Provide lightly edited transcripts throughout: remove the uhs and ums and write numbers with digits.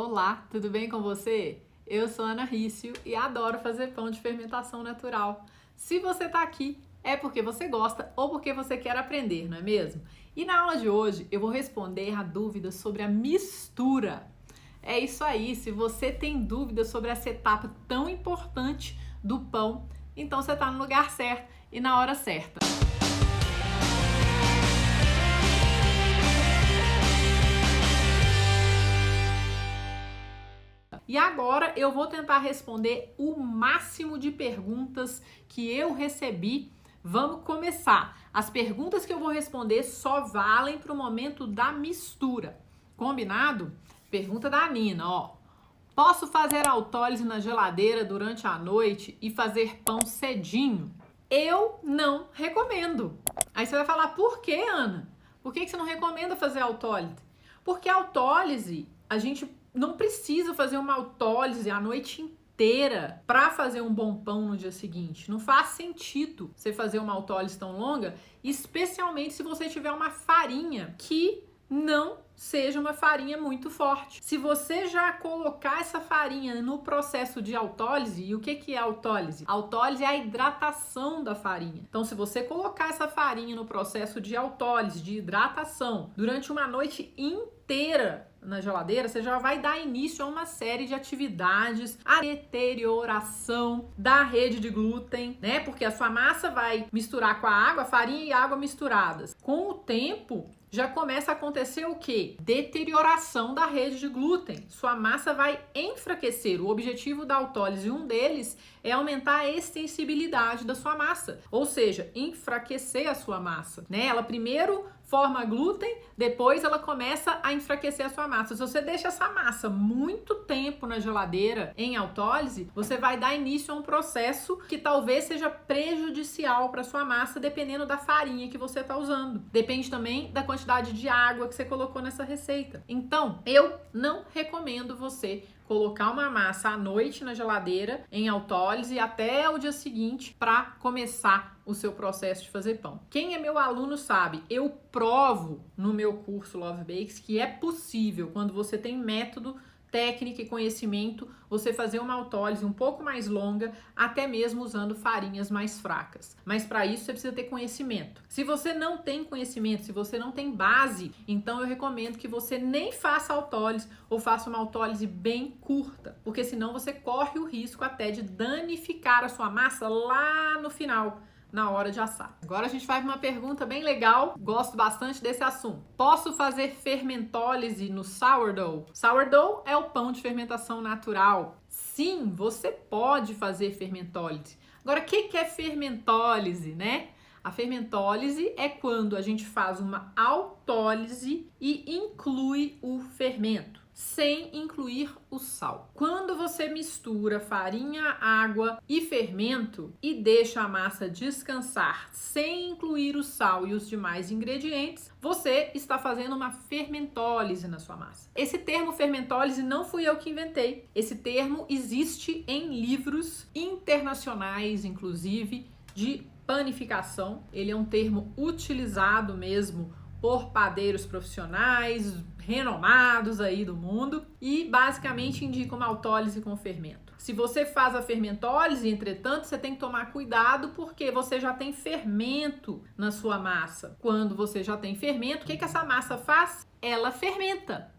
Olá, tudo bem com você? Eu sou Ana Rício e adoro fazer pão de fermentação natural. Se você está aqui, é porque você gosta ou porque você quer aprender, não é mesmo? E na aula de hoje eu vou responder a dúvidas sobre a mistura. É isso aí, se você tem dúvidas sobre essa etapa tão importante do pão, então você está no lugar certo e na hora certa. E agora eu vou tentar responder o máximo de perguntas que eu recebi. Vamos começar. As perguntas que eu vou responder só valem para o momento da mistura. Combinado? Pergunta da Nina, ó. Posso fazer autólise na geladeira durante a noite e fazer pão cedinho? Eu não recomendo. Aí você vai falar, por que, Ana? Por que você não recomenda fazer autólise? Porque a autólise, a gente não precisa fazer uma autólise a noite inteira para fazer um bom pão no dia seguinte. Não faz sentido você fazer uma autólise tão longa, especialmente se você tiver uma farinha que não seja uma farinha muito forte. Se você já colocar essa farinha no processo de autólise, e o que é autólise? Autólise é a hidratação da farinha. Então, se você colocar essa farinha no processo de autólise, de hidratação, durante uma noite inteira na geladeira, você já vai dar início a uma série de atividades, a deterioração da rede de glúten, né? Porque a sua massa vai misturar com a água, farinha e água misturadas. Com o tempo, já começa a acontecer o quê? Deterioração da rede de glúten. Sua massa vai enfraquecer. O objetivo da autólise, um deles, é aumentar a extensibilidade da sua massa, ou seja, enfraquecer a sua massa, né? Ela primeiro forma glúten, depois ela começa a enfraquecer a sua massa. Se você deixa essa massa muito tempo na geladeira em autólise, você vai dar início a um processo que talvez seja prejudicial para sua massa, dependendo da farinha que você está usando. Depende também da quantidade de água que você colocou nessa receita. Então, eu não recomendo você colocar uma massa à noite na geladeira em autólise até o dia seguinte para começar o seu processo de fazer pão. Quem é meu aluno sabe, eu provo no meu curso Love Bakes que é possível, quando você tem método, técnica e conhecimento, você fazer uma autólise um pouco mais longa, até mesmo usando farinhas mais fracas. Mas para isso você precisa ter conhecimento. Se você não tem conhecimento, se você não tem base, então eu recomendo que você nem faça autólise ou faça uma autólise bem curta, porque senão você corre o risco até de danificar a sua massa lá no final, na hora de assar. Agora a gente vai para uma pergunta bem legal, gosto bastante desse assunto. Posso fazer fermentólise no sourdough? Sourdough é o pão de fermentação natural. Sim, você pode fazer fermentólise. Agora, o que é fermentólise, né? A fermentólise é quando a gente faz uma autólise e inclui o fermento, sem incluir o sal. Quando você mistura farinha, água e fermento e deixa a massa descansar sem incluir o sal e os demais ingredientes, você está fazendo uma fermentólise na sua massa. Esse termo fermentólise não fui eu que inventei. Esse termo existe em livros internacionais, inclusive, de panificação. Ele é um termo utilizado mesmo por padeiros profissionais renomados aí do mundo e basicamente indica uma autólise com fermento. Se você faz a fermentólise, entretanto, você tem que tomar cuidado porque você já tem fermento na sua massa. Quando você já tem fermento, o que essa massa faz? Ela fermenta.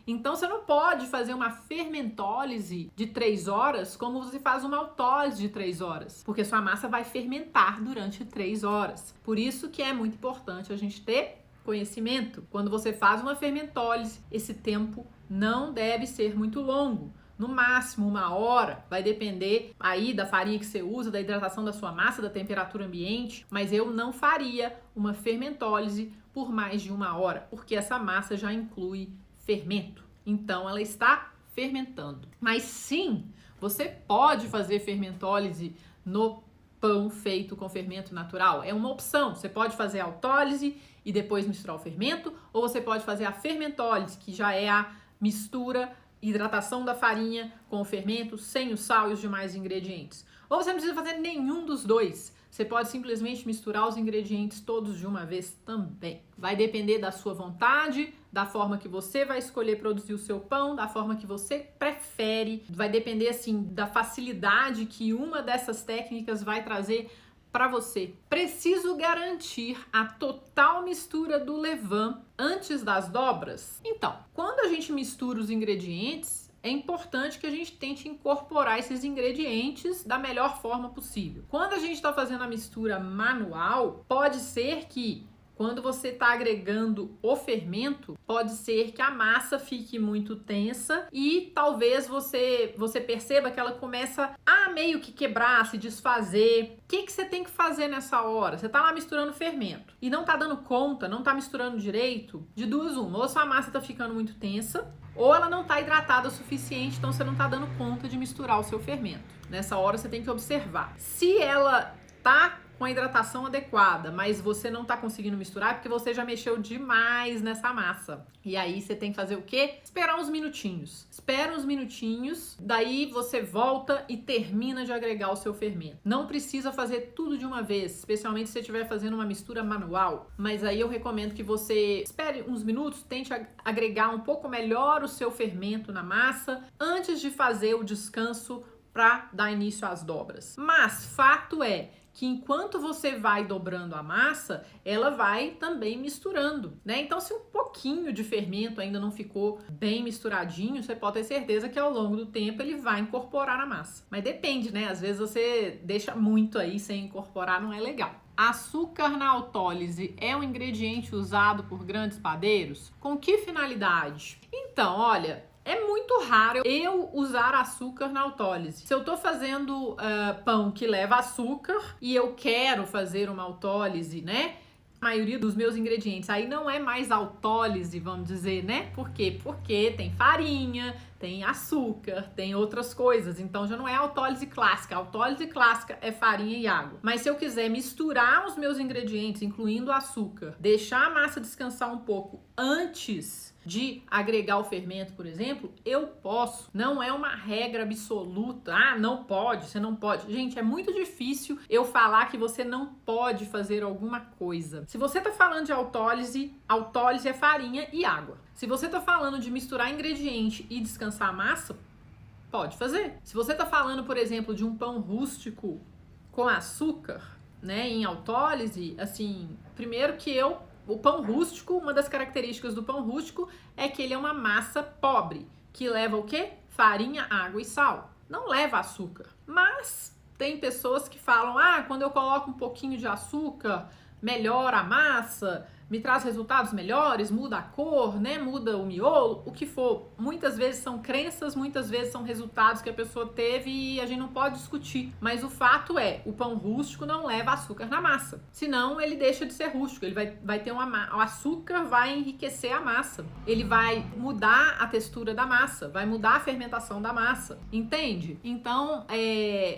Então, você não pode fazer uma fermentólise de 3 horas como você faz uma autólise de 3 horas, porque sua massa vai fermentar durante 3 horas. Por isso que é muito importante a gente ter conhecimento. Quando você faz uma fermentólise, esse tempo não deve ser muito longo. No máximo 1 hora, vai depender aí da farinha que você usa, da hidratação da sua massa, da temperatura ambiente, mas eu não faria uma fermentólise por mais de 1 hora, porque essa massa já inclui fermento. Então, ela está fermentando. Mas sim, você pode fazer fermentólise no pão feito com fermento natural. É uma opção. Você pode fazer a autólise e depois misturar o fermento, ou você pode fazer a fermentólise, que já é a mistura, hidratação da farinha com o fermento, sem o sal e os demais ingredientes. Ou você não precisa fazer nenhum dos dois. Você pode simplesmente misturar os ingredientes todos de uma vez também. Vai depender da sua vontade, da forma que você vai escolher produzir o seu pão, da forma que você prefere. Vai depender, assim, da facilidade que uma dessas técnicas vai trazer para você. Preciso garantir a total mistura do levain antes das dobras? Então, quando a gente mistura os ingredientes, é importante que a gente tente incorporar esses ingredientes da melhor forma possível. Quando a gente está fazendo a mistura manual, pode ser que quando você está agregando o fermento, pode ser que a massa fique muito tensa e talvez você perceba que ela começa a meio que quebrar, se desfazer. O que você tem que fazer nessa hora? Você está lá misturando fermento e não está dando conta, não está misturando direito, de duas uma. Ou sua massa está ficando muito tensa, ou ela não está hidratada o suficiente, então você não está dando conta de misturar o seu fermento. Nessa hora você tem que observar. Se ela está com a hidratação adequada, mas você não tá conseguindo misturar porque você já mexeu demais nessa massa. E aí você tem que fazer o quê? Esperar uns minutinhos. Espera uns minutinhos, daí você volta e termina de agregar o seu fermento. Não precisa fazer tudo de uma vez, especialmente se você estiver fazendo uma mistura manual. Mas aí eu recomendo que você espere uns minutos, tente agregar um pouco melhor o seu fermento na massa antes de fazer o descanso para dar início às dobras. Mas fato é que enquanto você vai dobrando a massa, ela vai também misturando, né? Então, se um pouquinho de fermento ainda não ficou bem misturadinho, você pode ter certeza que ao longo do tempo ele vai incorporar na massa. Mas depende, né? Às vezes você deixa muito aí sem incorporar, não é legal. Açúcar na autólise é um ingrediente usado por grandes padeiros? Com que finalidade? Então, olha, é muito raro eu usar açúcar na autólise. Se eu tô fazendo pão que leva açúcar e eu quero fazer uma autólise, né? A maioria dos meus ingredientes aí não é mais autólise, vamos dizer, né? Por quê? Porque tem farinha, tem açúcar, tem outras coisas. Então já não é autólise clássica. A autólise clássica é farinha e água. Mas se eu quiser misturar os meus ingredientes, incluindo açúcar, deixar a massa descansar um pouco antes de agregar o fermento, por exemplo, eu posso. Não é uma regra absoluta. Ah, não pode, você não pode. Gente, é muito difícil eu falar que você não pode fazer alguma coisa. Se você tá falando de autólise, autólise é farinha e água. Se você tá falando de misturar ingrediente e descansar a massa, pode fazer. Se você tá falando, por exemplo, de um pão rústico com açúcar, né, em autólise, assim, primeiro que o pão rústico, uma das características do pão rústico é que ele é uma massa pobre, que leva o quê? Farinha, água e sal. Não leva açúcar. Mas tem pessoas que falam, quando eu coloco um pouquinho de açúcar, melhora a massa, me traz resultados melhores, muda a cor, né? Muda o miolo, o que for. Muitas vezes são crenças, muitas vezes são resultados que a pessoa teve e a gente não pode discutir. Mas o fato é, o pão rústico não leva açúcar na massa. Senão ele deixa de ser rústico, ele vai ter o açúcar vai enriquecer a massa. Ele vai mudar a textura da massa, vai mudar a fermentação da massa. Entende? Então,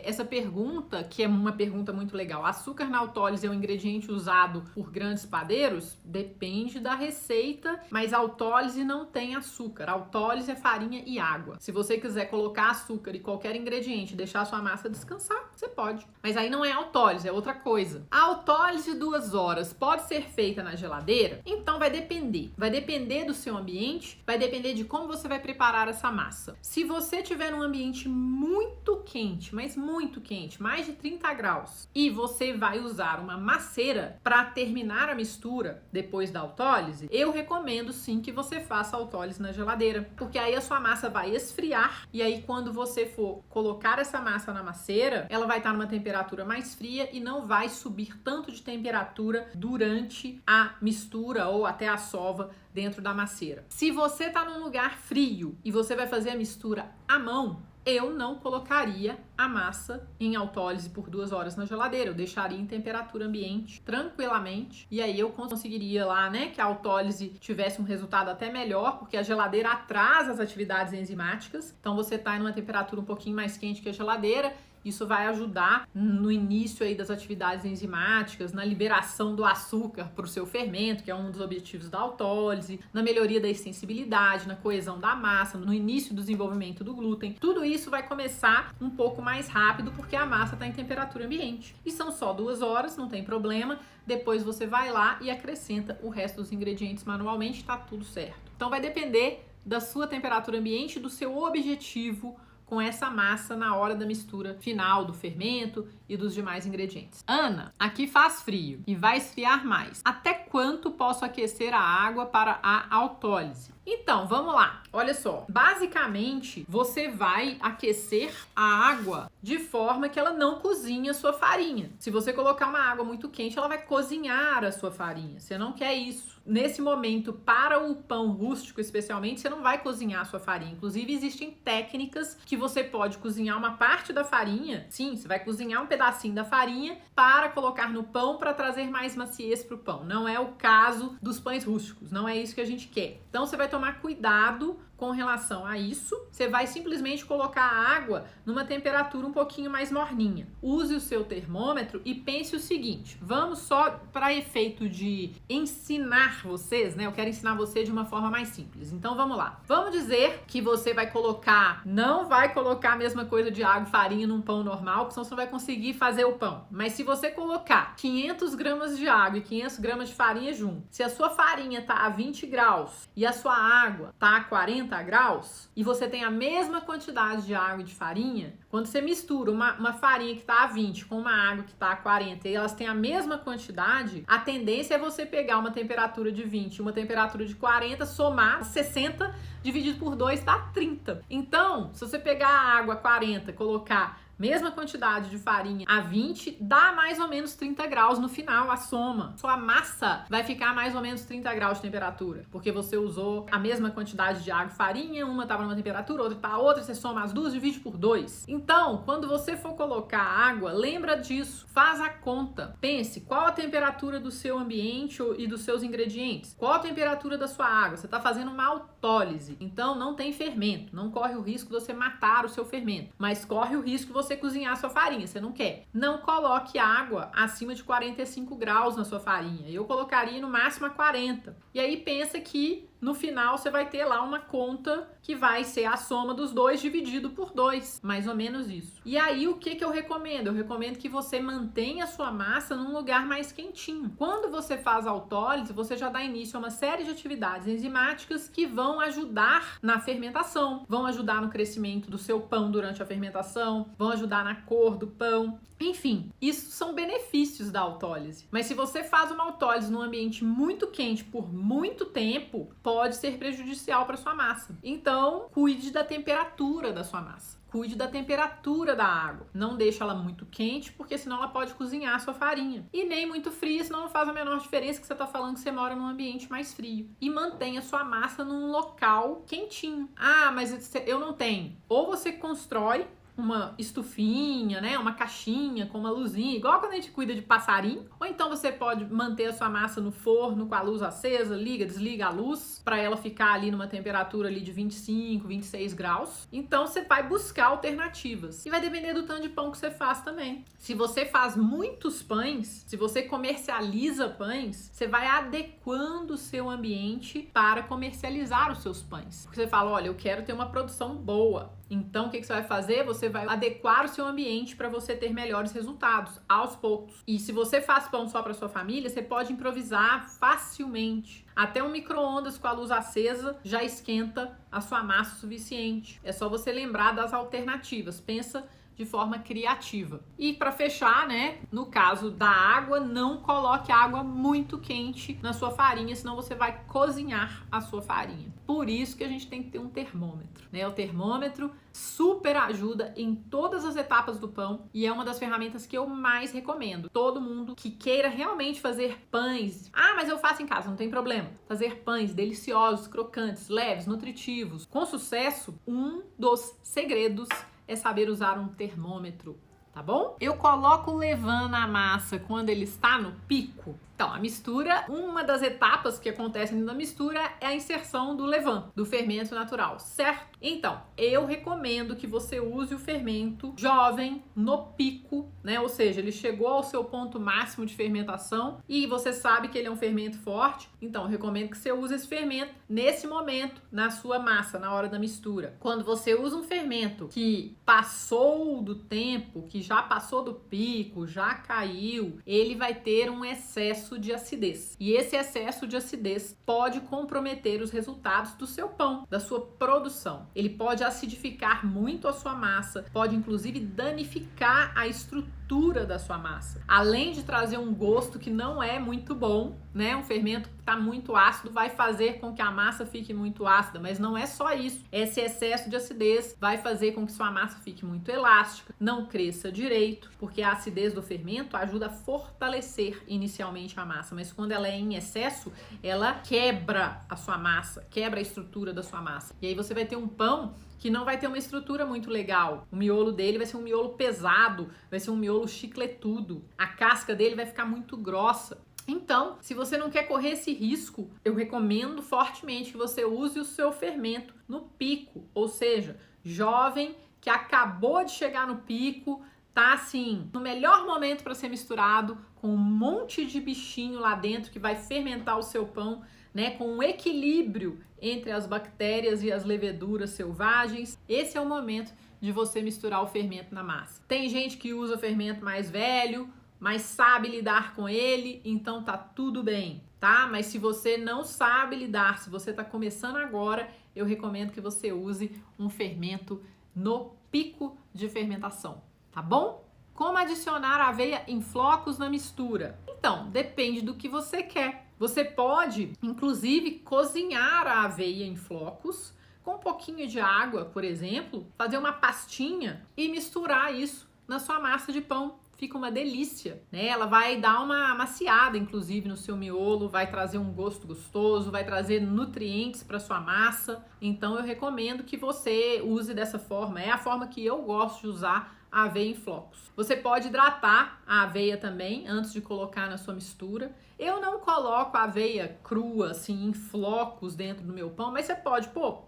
essa pergunta, que é uma pergunta muito legal, açúcar na autólise é um ingrediente usado por grandes padeiros? Depende da receita, mas a autólise não tem açúcar. A autólise é farinha e água. Se você quiser colocar açúcar e qualquer ingrediente e deixar a sua massa descansar, você pode. Mas aí não é autólise, é outra coisa. A autólise 2 horas pode ser feita na geladeira? Então vai depender. Vai depender do seu ambiente, vai depender de como você vai preparar essa massa. Se você tiver num ambiente muito quente, mas muito quente, mais de 30 graus, e você vai usar uma maceira para terminar a mistura depois da autólise, eu recomendo sim que você faça a autólise na geladeira, porque aí a sua massa vai esfriar e aí quando você for colocar essa massa na maceira, ela vai estar numa temperatura mais fria e não vai subir tanto de temperatura durante a mistura ou até a sova dentro da maceira. Se você está num lugar frio e você vai fazer a mistura à mão, eu não colocaria a massa em autólise por 2 horas na geladeira. Eu deixaria em temperatura ambiente tranquilamente e aí eu conseguiria lá, né, que a autólise tivesse um resultado até melhor, porque a geladeira atrasa as atividades enzimáticas. Então você tá em uma temperatura um pouquinho mais quente que a geladeira Isso vai ajudar no início aí das atividades enzimáticas, na liberação do açúcar para o seu fermento, que é um dos objetivos da autólise, na melhoria da extensibilidade, na coesão da massa, no início do desenvolvimento do glúten. Tudo isso vai começar um pouco mais rápido porque a massa está em temperatura ambiente. E são só 2 horas, não tem problema. Depois você vai lá e acrescenta o resto dos ingredientes manualmente, tá tudo certo. Então vai depender da sua temperatura ambiente e do seu objetivo com essa massa na hora da mistura final do fermento e dos demais ingredientes. Ana, aqui faz frio e vai esfriar mais. Até quanto posso aquecer a água para a autólise? Então, vamos lá. Olha só, basicamente você vai aquecer a água de forma que ela não cozinhe a sua farinha. Se você colocar uma água muito quente, ela vai cozinhar a sua farinha. Você não quer isso. Nesse momento, para o pão rústico especialmente, você não vai cozinhar a sua farinha. Inclusive, existem técnicas que você pode cozinhar uma parte da farinha. Sim, você vai cozinhar um pedacinho da farinha para colocar no pão para trazer mais maciez para o pão. Não é o caso dos pães rústicos, não é isso que a gente quer. Então, você vai tomar cuidado com relação a isso. Você vai simplesmente colocar a água numa temperatura um pouquinho mais morninha. Use o seu termômetro e pense o seguinte, vamos só para efeito de ensinar vocês, né? Eu quero ensinar você de uma forma mais simples. Então vamos lá. Vamos dizer que você vai colocar, não vai colocar a mesma coisa de água e farinha num pão normal, porque senão você não vai conseguir fazer o pão. Mas se você colocar 500 gramas de água e 500 gramas de farinha junto, se a sua farinha tá a 20 graus e a sua água tá a 40 graus e você tem a mesma quantidade de água e de farinha, quando você mistura uma farinha que tá a 20 com uma água que tá a 40 e elas têm a mesma quantidade, a tendência é você pegar uma temperatura de 20 e uma temperatura de 40, somar 60 dividido por 2 dá 30. Então, se você pegar a água a 40, colocar mesma quantidade de farinha a 20, dá mais ou menos 30 graus no final, a soma. Sua massa vai ficar mais ou menos 30 graus de temperatura, porque você usou a mesma quantidade de água e farinha, uma estava numa temperatura, outra para outra, você soma as duas, divide por 2. Então, quando você for colocar água, lembra disso, faz a conta. Pense, qual a temperatura do seu ambiente e dos seus ingredientes? Qual a temperatura da sua água? Você está fazendo uma autólise, então não tem fermento, não corre o risco de você matar o seu fermento, mas corre o risco de você cozinhar a sua farinha, você não quer. Não coloque água acima de 45 graus na sua farinha. Eu colocaria no máximo a 40. E aí pensa que no final você vai ter lá uma conta que vai ser a soma dos dois dividido por 2, mais ou menos isso. E aí o que eu recomendo? Eu recomendo que você mantenha a sua massa num lugar mais quentinho. Quando você faz autólise, você já dá início a uma série de atividades enzimáticas que vão ajudar na fermentação, vão ajudar no crescimento do seu pão durante a fermentação, vão ajudar na cor do pão. Enfim, isso são benefícios da autólise. Mas se você faz uma autólise num ambiente muito quente por muito tempo, pode ser prejudicial para sua massa. Então, cuide da temperatura da sua massa. Cuide da temperatura da água. Não deixe ela muito quente, porque senão ela pode cozinhar a sua farinha. E nem muito fria, senão não faz a menor diferença que você está falando que você mora num ambiente mais frio. E mantenha a sua massa num local quentinho. Ah, mas eu não tenho. Ou você constrói uma estufinha, né, uma caixinha com uma luzinha, igual quando a gente cuida de passarinho, ou então você pode manter a sua massa no forno com a luz acesa, liga, desliga a luz, para ela ficar ali numa temperatura ali de 25, 26 graus. Então você vai buscar alternativas. E vai depender do tanto de pão que você faz também. Se você faz muitos pães, se você comercializa pães, você vai adequando o seu ambiente para comercializar os seus pães. Porque você fala, olha, eu quero ter uma produção boa. Então, o que você vai fazer? Você vai adequar o seu ambiente para você ter melhores resultados, aos poucos. E se você faz pão só para sua família, você pode improvisar facilmente. Até um micro-ondas com a luz acesa já esquenta a sua massa o suficiente. É só você lembrar das alternativas. Pensa de forma criativa. E para fechar, né, no caso da água, não coloque água muito quente na sua farinha, senão você vai cozinhar a sua farinha. Por isso que a gente tem que ter um termômetro, né? O termômetro super ajuda em todas as etapas do pão e é uma das ferramentas que eu mais recomendo. Todo mundo que queira realmente fazer pães, mas eu faço em casa, não tem problema. Fazer pães deliciosos, crocantes, leves, nutritivos, com sucesso, um dos segredos é saber usar um termômetro, tá bom? Eu coloco o levain na massa quando ele está no pico, Então, a mistura, uma das etapas que acontecem na mistura é a inserção do levain, do fermento natural, certo? Então, eu recomendo que você use o fermento jovem no pico, né? Ou seja, ele chegou ao seu ponto máximo de fermentação e você sabe que ele é um fermento forte, então eu recomendo que você use esse fermento nesse momento, na sua massa, na hora da mistura. Quando você usa um fermento que passou do tempo, que já passou do pico, já caiu, ele vai ter um excesso de acidez. E esse excesso de acidez pode comprometer os resultados do seu pão, da sua produção. Ele pode acidificar muito a sua massa, pode inclusive danificar a estrutura da sua massa. Além de trazer um gosto que não é muito bom, né? Um fermento que está muito ácido vai fazer com que a massa fique muito ácida, mas não é só isso. Esse excesso de acidez vai fazer com que sua massa fique muito elástica, não cresça direito, porque a acidez do fermento ajuda a fortalecer inicialmente a massa, mas quando ela é em excesso, ela quebra a sua massa, quebra a estrutura da sua massa. E aí você vai ter um pão que não vai ter uma estrutura muito legal. O miolo dele vai ser um miolo pesado, vai ser um miolo chicletudo. A casca dele vai ficar muito grossa. Então, se você não quer correr esse risco, eu recomendo fortemente que você use o seu fermento no pico, ou seja, jovem que acabou de chegar no pico, tá assim, no melhor momento para ser misturado, com um monte de bichinho lá dentro que vai fermentar o seu pão, né, com um equilíbrio entre as bactérias e as leveduras selvagens. Esse é o momento de você misturar o fermento na massa. Tem gente que usa fermento mais velho, mas sabe lidar com ele, então tá tudo bem, tá? Mas se você não sabe lidar, se você tá começando agora, eu recomendo que você use um fermento no pico de fermentação, tá bom? Como adicionar aveia em flocos na mistura? Então, depende do que você quer. Você pode, inclusive, cozinhar a aveia em flocos com um pouquinho de água, por exemplo, fazer uma pastinha e misturar isso na sua massa de pão. Fica uma delícia, né? Ela vai dar uma amaciada, inclusive, no seu miolo, vai trazer um gosto gostoso, vai trazer nutrientes para sua massa. Então, eu recomendo que você use dessa forma. É a forma que eu gosto de usar a aveia em flocos. Você pode hidratar a aveia também antes de colocar na sua mistura. Eu não coloco a aveia crua, assim, em flocos dentro do meu pão, mas você pode pôr?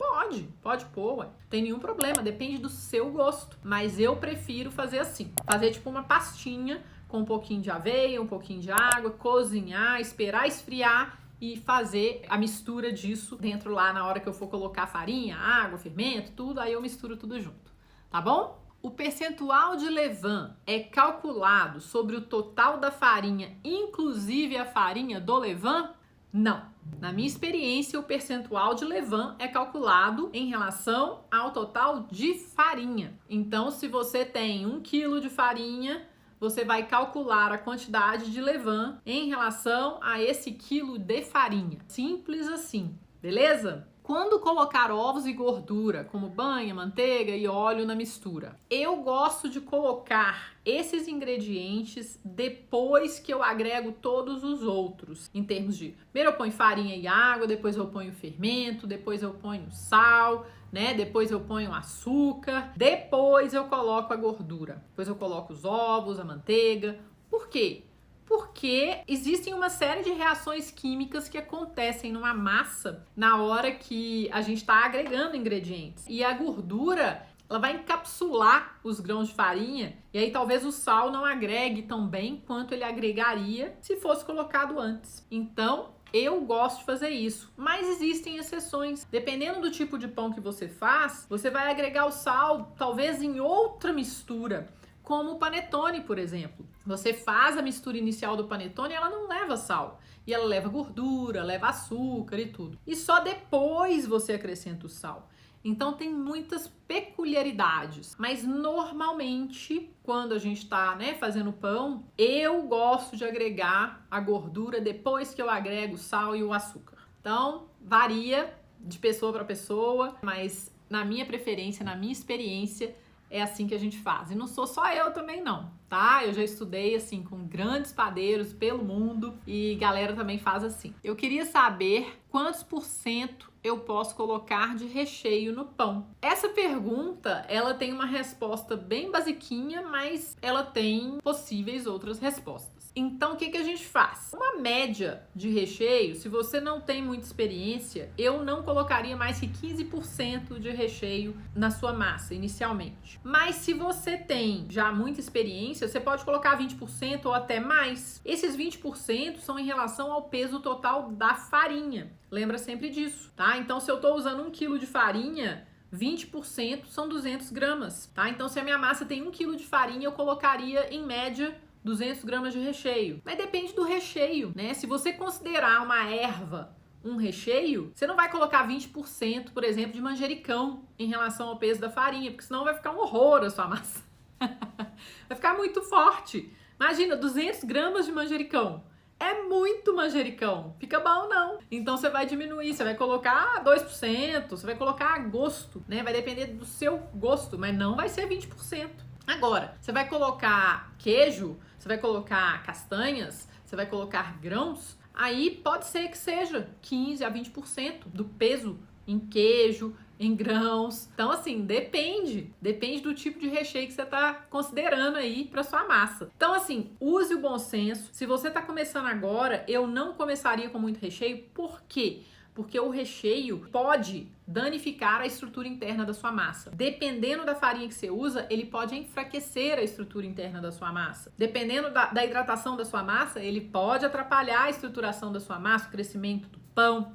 Pode pôr, ué. Não tem nenhum problema, depende do seu gosto. Mas eu prefiro fazer assim, fazer tipo uma pastinha com um pouquinho de aveia, um pouquinho de água, cozinhar, esperar esfriar e fazer a mistura disso dentro lá na hora que eu for colocar farinha, água, fermento, tudo, aí eu misturo tudo junto, tá bom? O percentual de levain é calculado sobre o total da farinha, inclusive a farinha do levain? Não. Na minha experiência, o percentual de levain é calculado em relação ao total de farinha. Então, se você tem 1 kg de farinha, você vai calcular a quantidade de levain em relação a esse quilo de farinha. Simples assim, beleza? Quando colocar ovos e gordura, como banha, manteiga e óleo na mistura, eu gosto de colocar esses ingredientes depois que eu agrego todos os outros. Em termos de, primeiro eu ponho farinha e água, depois eu ponho fermento, depois eu ponho sal, né? Depois eu ponho açúcar, depois eu coloco a gordura, depois eu coloco os ovos, a manteiga. Por quê? Porque existem uma série de reações químicas que acontecem numa massa na hora que a gente está agregando ingredientes. E a gordura, ela vai encapsular os grãos de farinha e aí talvez o sal não agregue tão bem quanto ele agregaria se fosse colocado antes. Então, eu gosto de fazer isso, mas existem exceções. Dependendo do tipo de pão que você faz, você vai agregar o sal talvez em outra mistura, como o panetone, por exemplo. Você faz a mistura inicial do panetone e ela não leva sal. E ela leva gordura, leva açúcar e tudo. E só depois você acrescenta o sal. Então tem muitas peculiaridades. Mas normalmente, quando a gente tá, fazendo pão, eu gosto de agregar a gordura depois que eu agrego o sal e o açúcar. Então, varia de pessoa para pessoa, mas na minha preferência, na minha experiência, é assim que a gente faz. E não sou só eu também não, tá? Eu já estudei assim com grandes padeiros pelo mundo e galera também faz assim. Eu queria saber quantos por cento eu posso colocar de recheio no pão? Essa pergunta, ela tem uma resposta bem basiquinha, mas ela tem possíveis outras respostas. Então, o que a gente faz? Uma média de recheio, se você não tem muita experiência, eu não colocaria mais que 15% de recheio na sua massa, inicialmente. Mas se você tem já muita experiência, você pode colocar 20% ou até mais. Esses 20% são em relação ao peso total da farinha. Lembra sempre disso, tá? Então, se eu tô usando 1 kg de farinha, 20% são 200 gramas, tá? Então, se a minha massa tem 1 kg de farinha, eu colocaria, em média, 200 gramas de recheio. Mas depende do recheio, né? Se você considerar uma erva um recheio, você não vai colocar 20%, por exemplo, de manjericão em relação ao peso da farinha, porque senão vai ficar um horror a sua massa. Vai ficar muito forte. Imagina, 200 gramas de manjericão. É muito manjericão. Fica bom, não. Então, você vai diminuir, você vai colocar 2%, você vai colocar a gosto, né? Vai depender do seu gosto, mas não vai ser 20%. Agora, você vai colocar queijo, você vai colocar castanhas, você vai colocar grãos, aí pode ser que seja 15 a 20% do peso em queijo, em grãos. Então, assim, depende do tipo de recheio que você está considerando aí para sua massa. Então, assim, use o bom senso. Se você está começando agora, eu não começaria com muito recheio. Por quê? Porque o recheio pode danificar a estrutura interna da sua massa. Dependendo da farinha que você usa, ele pode enfraquecer a estrutura interna da sua massa. Dependendo da hidratação da sua massa, ele pode atrapalhar a estruturação da sua massa, o crescimento do pão.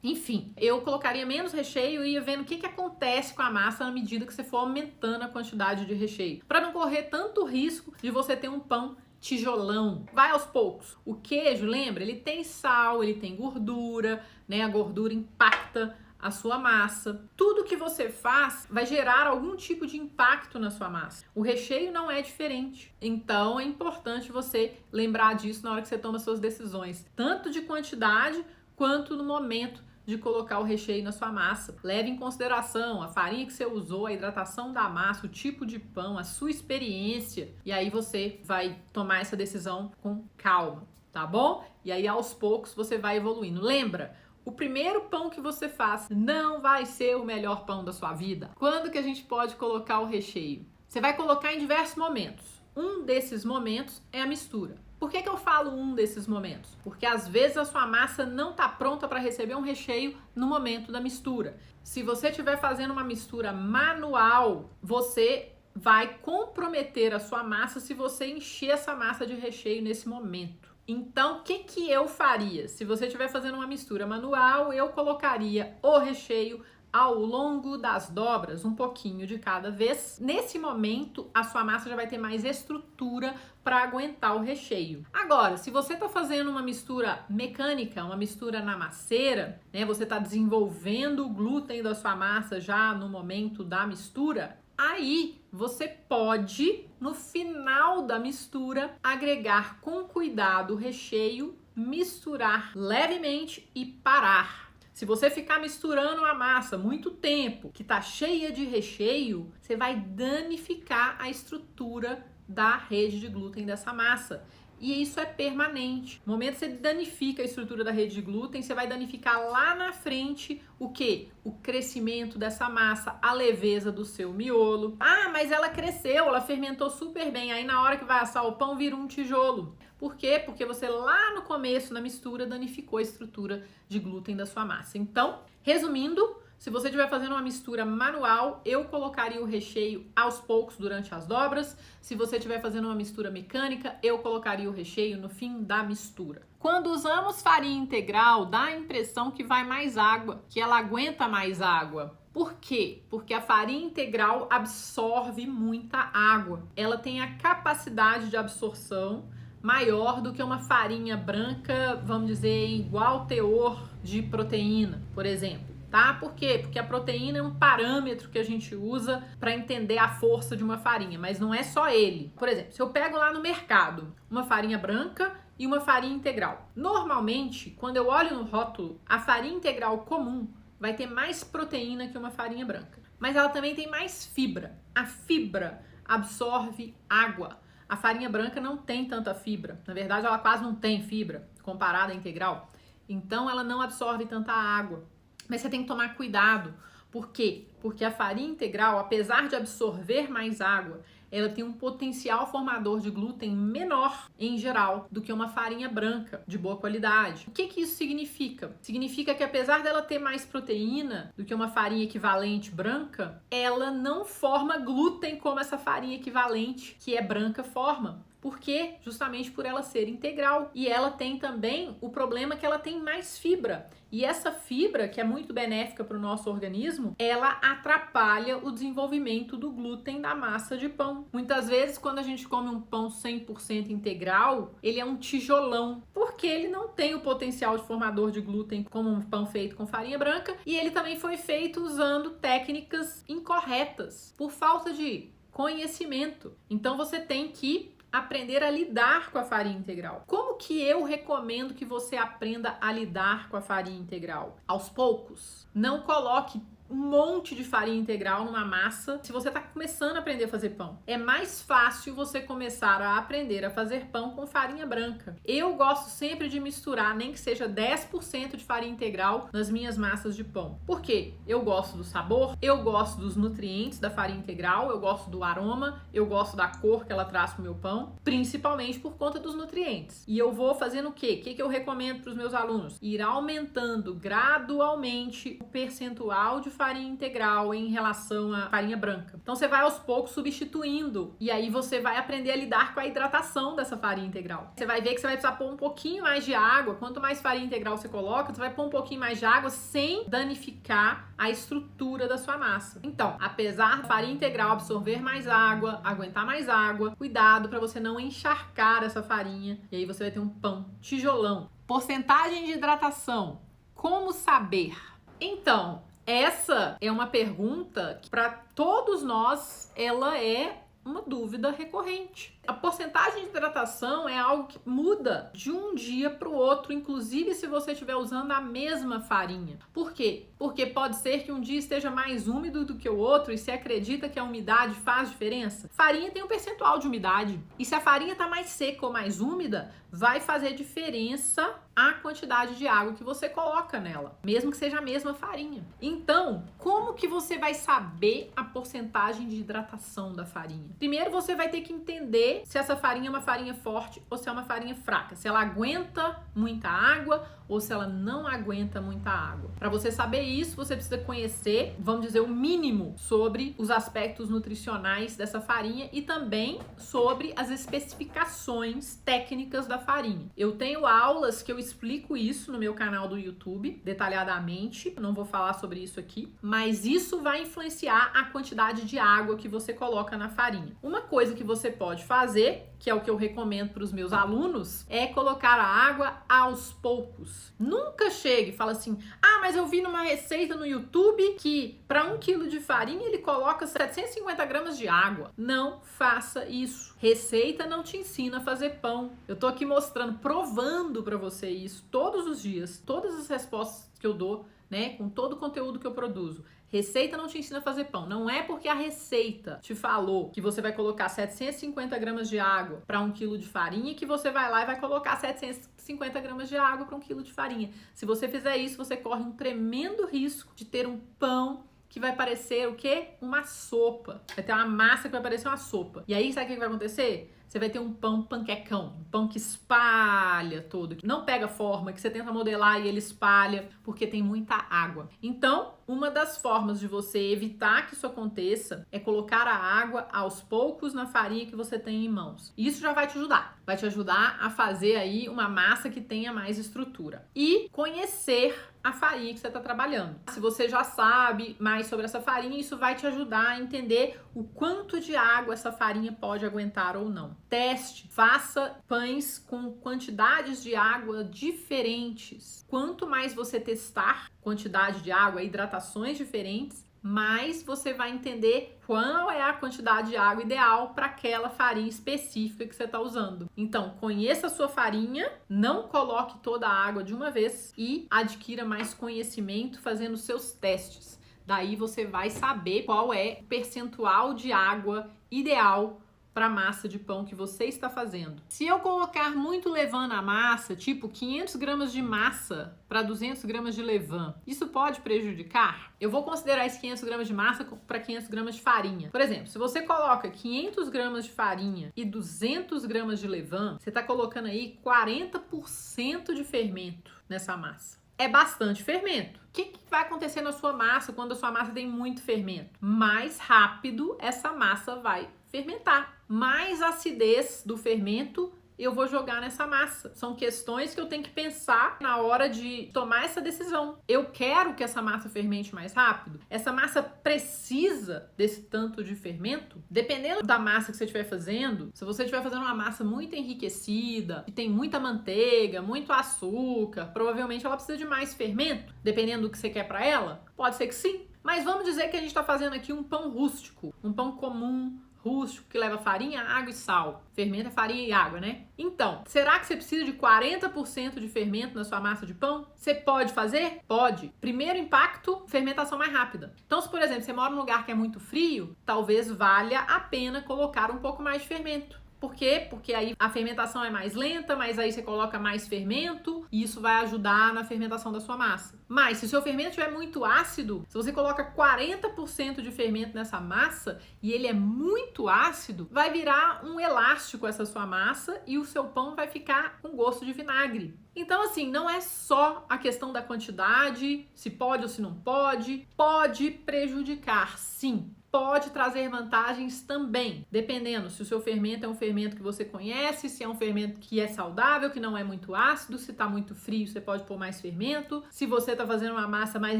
Enfim, eu colocaria menos recheio e ia vendo o que acontece com a massa na medida que você for aumentando a quantidade de recheio. Para não correr tanto risco de você ter um pão tijolão. Vai aos poucos. O queijo, lembra? Ele tem sal, ele tem gordura, né? A gordura impacta a sua massa. Tudo que você faz vai gerar algum tipo de impacto na sua massa. O recheio não é diferente. Então, é importante você lembrar disso na hora que você toma suas decisões, tanto de quantidade quanto no momento de colocar o recheio na sua massa. Leve em consideração a farinha que você usou, a hidratação da massa, o tipo de pão, a sua experiência, e aí você vai tomar essa decisão com calma, tá bom? E aí aos poucos você vai evoluindo. Lembra, o primeiro pão que você faz não vai ser o melhor pão da sua vida. Quando que a gente pode colocar o recheio? Você vai colocar em diversos momentos. Um desses momentos é a mistura. Por que eu falo um desses momentos? Porque às vezes a sua massa não está pronta para receber um recheio no momento da mistura. Se você estiver fazendo uma mistura manual, você vai comprometer a sua massa se você encher essa massa de recheio nesse momento. Então, o que eu faria? Se você estiver fazendo uma mistura manual, eu colocaria o recheio ao longo das dobras, um pouquinho de cada vez. Nesse momento, a sua massa já vai ter mais estrutura para aguentar o recheio. Agora, se você está fazendo uma mistura mecânica, uma mistura na masseira, né, você está desenvolvendo o glúten da sua massa já no momento da mistura, aí você pode, no final da mistura, agregar com cuidado o recheio, misturar levemente e parar. Se você ficar misturando a massa muito tempo, que tá cheia de recheio, você vai danificar a estrutura da rede de glúten dessa massa. E isso é permanente. No momento que você danifica a estrutura da rede de glúten, você vai danificar lá na frente o quê? O crescimento dessa massa, a leveza do seu miolo. Ah, mas ela cresceu, ela fermentou super bem. Aí na hora que vai assar o pão, vira um tijolo. Por quê? Porque você lá no começo, na mistura, danificou a estrutura de glúten da sua massa. Então, resumindo, se você estiver fazendo uma mistura manual, eu colocaria o recheio aos poucos durante as dobras. Se você estiver fazendo uma mistura mecânica, eu colocaria o recheio no fim da mistura. Quando usamos farinha integral, dá a impressão que vai mais água, que ela aguenta mais água. Por quê? Porque a farinha integral absorve muita água. Ela tem a capacidade de absorção maior do que uma farinha branca, vamos dizer, em igual teor de proteína, por exemplo. Tá? Por quê? Porque a proteína é um parâmetro que a gente usa para entender a força de uma farinha, mas não é só ele. Por exemplo, se eu pego lá no mercado uma farinha branca e uma farinha integral. Normalmente, quando eu olho no rótulo, a farinha integral comum vai ter mais proteína que uma farinha branca, mas ela também tem mais fibra. A fibra absorve água. A farinha branca não tem tanta fibra. Na verdade, ela quase não tem fibra comparada à integral. então ela não absorve tanta água. Mas você tem que tomar cuidado. Por quê? Porque a farinha integral, apesar de absorver mais água, ela tem um potencial formador de glúten menor, em geral, do que uma farinha branca de boa qualidade. O que isso significa? Significa que apesar dela ter mais proteína do que uma farinha equivalente branca, ela não forma glúten como essa farinha equivalente, que é branca, forma. Por quê? Justamente por ela ser integral. E ela tem também o problema que ela tem mais fibra. E essa fibra, que é muito benéfica para o nosso organismo, ela atrapalha o desenvolvimento do glúten da massa de pão. Muitas vezes, quando a gente come um pão 100% integral, ele é um tijolão, porque ele não tem o potencial de formador de glúten como um pão feito com farinha branca, e ele também foi feito usando técnicas incorretas, por falta de conhecimento. Então você tem que aprender a lidar com a farinha integral. Como que eu recomendo que você aprenda a lidar com a farinha integral? Aos poucos. Não coloque um monte de farinha integral numa massa se você está começando a aprender a fazer pão. É mais fácil você começar a aprender a fazer pão com farinha branca. Eu gosto sempre de misturar, nem que seja 10% de farinha integral nas minhas massas de pão. Por quê? Eu gosto do sabor, eu gosto dos nutrientes da farinha integral, eu gosto do aroma, eu gosto da cor que ela traz pro meu pão, principalmente por conta dos nutrientes. E eu vou fazendo o quê? O que eu recomendo para os meus alunos? Ir aumentando gradualmente o percentual de farinha integral em relação à farinha branca. Então você vai aos poucos substituindo e aí você vai aprender a lidar com a hidratação dessa farinha integral. Você vai ver que você vai precisar pôr um pouquinho mais de água. Quanto mais farinha integral você coloca, você vai pôr um pouquinho mais de água sem danificar a estrutura da sua massa. Então, apesar da farinha integral absorver mais água, aguentar mais água, cuidado para você não encharcar essa farinha e aí você vai ter um pão tijolão. Porcentagem de hidratação. Como saber? Então, essa é uma pergunta que para todos nós ela é uma dúvida recorrente. A porcentagem de hidratação é algo que muda de um dia para o outro, inclusive se você estiver usando a mesma farinha. Por quê? Porque pode ser que um dia esteja mais úmido do que o outro e você acredita que a umidade faz diferença? Farinha tem um percentual de umidade. E se a farinha está mais seca ou mais úmida, vai fazer diferença a quantidade de água que você coloca nela, mesmo que seja a mesma farinha. Então, como que você vai saber a porcentagem de hidratação da farinha? Primeiro, você vai ter que entender se essa farinha é uma farinha forte ou se é uma farinha fraca, se ela aguenta muita água ou se ela não aguenta muita água. Para você saber isso, você precisa conhecer, vamos dizer, o mínimo sobre os aspectos nutricionais dessa farinha e também sobre as especificações técnicas da farinha. Eu tenho aulas que eu explico isso no meu canal do YouTube, detalhadamente, não vou falar sobre isso aqui, mas isso vai influenciar a quantidade de água que você coloca na farinha. Uma coisa que você pode fazer, que é o que eu recomendo para os meus alunos, é colocar a água aos poucos. Nunca chegue e fala assim, mas eu vi numa receita no YouTube que para 1 quilo de farinha ele coloca 750 gramas de água. Não faça isso. Receita não te ensina a fazer pão. Eu tô aqui mostrando, provando para você isso todos os dias, todas as respostas que eu dou, né, com todo o conteúdo que eu produzo. Receita não te ensina a fazer pão. Não é porque a receita te falou que você vai colocar 750 gramas de água para 1 quilo de farinha que você vai lá e vai colocar 750 gramas de água para 1 quilo de farinha. Se você fizer isso, você corre um tremendo risco de ter um pão que vai parecer o quê? Uma sopa. Vai ter uma massa que vai parecer uma sopa. E aí, sabe o que vai acontecer? Você vai ter um pão panquecão, um pão que espalha todo, que não pega forma, que você tenta modelar e ele espalha, porque tem muita água. Então, uma das formas de você evitar que isso aconteça é colocar a água aos poucos na farinha que você tem em mãos. Isso já vai te ajudar. Vai te ajudar a fazer aí uma massa que tenha mais estrutura. E conhecer a farinha que você está trabalhando. Se você já sabe mais sobre essa farinha, isso vai te ajudar a entender o quanto de água essa farinha pode aguentar ou não. Teste, faça pães com quantidades de água diferentes. Quanto mais você testar quantidade de água, hidratações diferentes, mais você vai entender qual é a quantidade de água ideal para aquela farinha específica que você está usando. Então, conheça a sua farinha, não coloque toda a água de uma vez e adquira mais conhecimento fazendo seus testes. Daí você vai saber qual é o percentual de água ideal para a massa de pão que você está fazendo. Se eu colocar muito levain na massa, tipo 500 gramas de massa para 200 gramas de levain, isso pode prejudicar? Eu vou considerar esses 500 gramas de massa para 500 gramas de farinha. Por exemplo, se você coloca 500 gramas de farinha e 200 gramas de levain, você está colocando aí 40% de fermento nessa massa. É bastante fermento. O que vai acontecer na sua massa quando a sua massa tem muito fermento? Mais rápido essa massa vai fermentar. Mais acidez do fermento eu vou jogar nessa massa. São questões que eu tenho que pensar na hora de tomar essa decisão. Eu quero que essa massa fermente mais rápido? Essa massa precisa desse tanto de fermento? Dependendo da massa que você estiver fazendo, se você estiver fazendo uma massa muito enriquecida, que tem muita manteiga, muito açúcar, provavelmente ela precisa de mais fermento, dependendo do que você quer para ela. Pode ser que sim. Mas vamos dizer que a gente está fazendo aqui um pão rústico, um pão comum, rústico, que leva farinha, água e sal. Fermento é farinha e água, né? Então, será que você precisa de 40% de fermento na sua massa de pão? Você pode fazer? Pode. Primeiro impacto, fermentação mais rápida. Então, se por exemplo, você mora num lugar que é muito frio, talvez valha a pena colocar um pouco mais de fermento. Por quê? Porque aí a fermentação é mais lenta, mas aí você coloca mais fermento e isso vai ajudar na fermentação da sua massa. Mas se o seu fermento estiver muito ácido, se você coloca 40% de fermento nessa massa e ele é muito ácido, vai virar um elástico essa sua massa e o seu pão vai ficar com gosto de vinagre. Então, assim, não é só a questão da quantidade, se pode ou se não pode. Pode prejudicar, sim. Pode trazer vantagens também, dependendo se o seu fermento é um fermento que você conhece, se é um fermento que é saudável, que não é muito ácido, se está muito frio, você pode pôr mais fermento. Se você está fazendo uma massa mais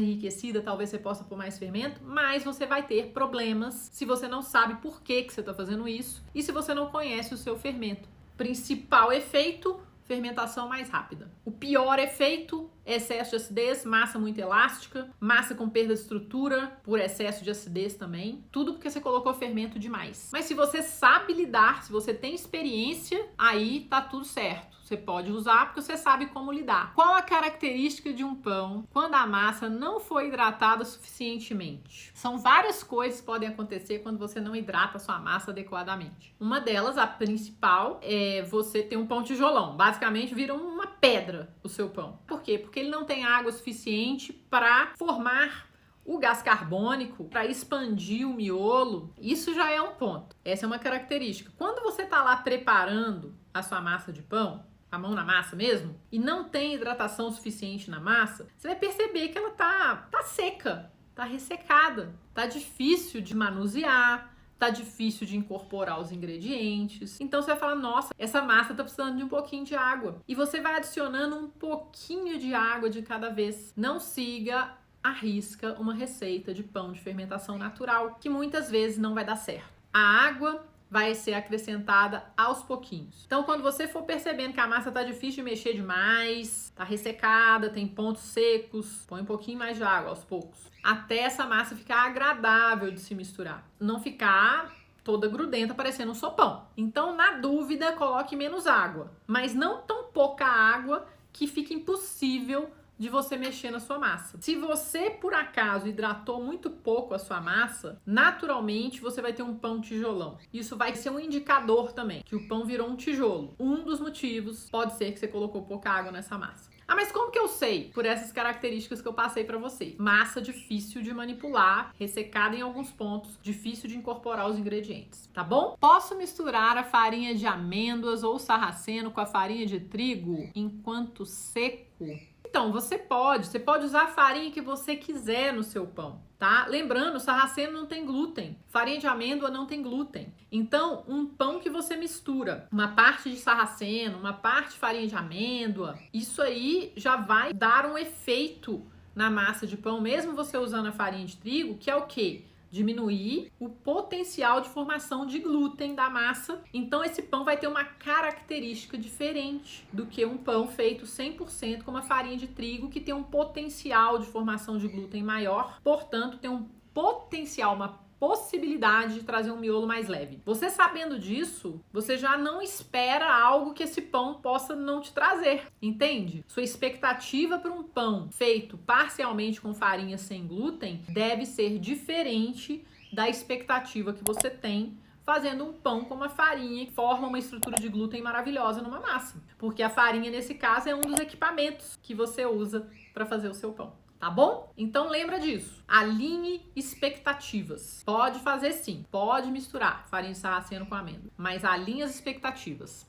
enriquecida, talvez você possa pôr mais fermento, mas você vai ter problemas se você não sabe por que você está fazendo isso e se você não conhece o seu fermento. Principal efeito, fermentação mais rápida. O pior efeito, excesso de acidez, massa muito elástica, massa com perda de estrutura por excesso de acidez também. Tudo porque você colocou fermento demais. Mas se você sabe lidar, se você tem experiência, aí tá tudo certo. Você pode usar porque você sabe como lidar. Qual a característica de um pão quando a massa não foi hidratada suficientemente? São várias coisas que podem acontecer quando você não hidrata a sua massa adequadamente. Uma delas, a principal, é você ter um pão tijolão. Basicamente, vira uma pedra o seu pão. Por quê? Porque ele não tem água suficiente para formar o gás carbônico, para expandir o miolo. Isso já é um ponto. Essa é uma característica. Quando você está lá preparando a sua massa de pão, a mão na massa mesmo, e não tem hidratação suficiente na massa, você vai perceber que ela tá seca, tá ressecada, tá difícil de manusear, tá difícil de incorporar os ingredientes. Então você vai falar, nossa, essa massa tá precisando de um pouquinho de água. E você vai adicionando um pouquinho de água de cada vez. Não siga à risca uma receita de pão de fermentação natural, que muitas vezes não vai dar certo. A água vai ser acrescentada aos pouquinhos. Então, quando você for percebendo que a massa tá difícil de mexer demais, tá ressecada, tem pontos secos, põe um pouquinho mais de água aos poucos, até essa massa ficar agradável de se misturar. Não ficar toda grudenta, parecendo um sopão. Então, na dúvida, coloque menos água, mas não tão pouca água que fique impossível de você mexer na sua massa. Se você, por acaso, hidratou muito pouco a sua massa, naturalmente você vai ter um pão tijolão. Isso vai ser um indicador também, que o pão virou um tijolo. Um dos motivos pode ser que você colocou pouca água nessa massa. Ah, mas como que eu sei? Por essas características que eu passei pra você. Massa difícil de manipular, ressecada em alguns pontos, difícil de incorporar os ingredientes, tá bom? Posso misturar a farinha de amêndoas ou sarraceno com a farinha de trigo enquanto seco? Então, você pode usar a farinha que você quiser no seu pão, tá? Lembrando, sarraceno não tem glúten, farinha de amêndoa não tem glúten. Então, um pão que você mistura uma parte de sarraceno, uma parte de farinha de amêndoa, isso aí já vai dar um efeito na massa de pão, mesmo você usando a farinha de trigo, que é o quê? Diminuir o potencial de formação de glúten da massa. Então esse pão vai ter uma característica diferente do que um pão feito 100% com uma farinha de trigo, que tem um potencial de formação de glúten maior, portanto tem um potencial, uma possibilidade de trazer um miolo mais leve. Você sabendo disso, você já não espera algo que esse pão possa não te trazer, entende? Sua expectativa para um pão feito parcialmente com farinha sem glúten deve ser diferente da expectativa que você tem fazendo um pão com uma farinha que forma uma estrutura de glúten maravilhosa numa massa. Porque a farinha, nesse caso, é um dos equipamentos que você usa para fazer o seu pão. Tá bom? Então lembra disso. Alinhe expectativas. Pode fazer sim, pode misturar farinha de sarraceno com amêndoa, mas alinhe as expectativas.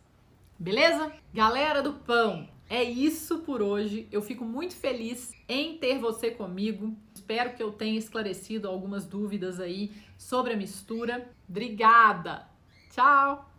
Beleza? Galera do pão, é isso por hoje. Eu fico muito feliz em ter você comigo. Espero que eu tenha esclarecido algumas dúvidas aí sobre a mistura. Obrigada! Tchau!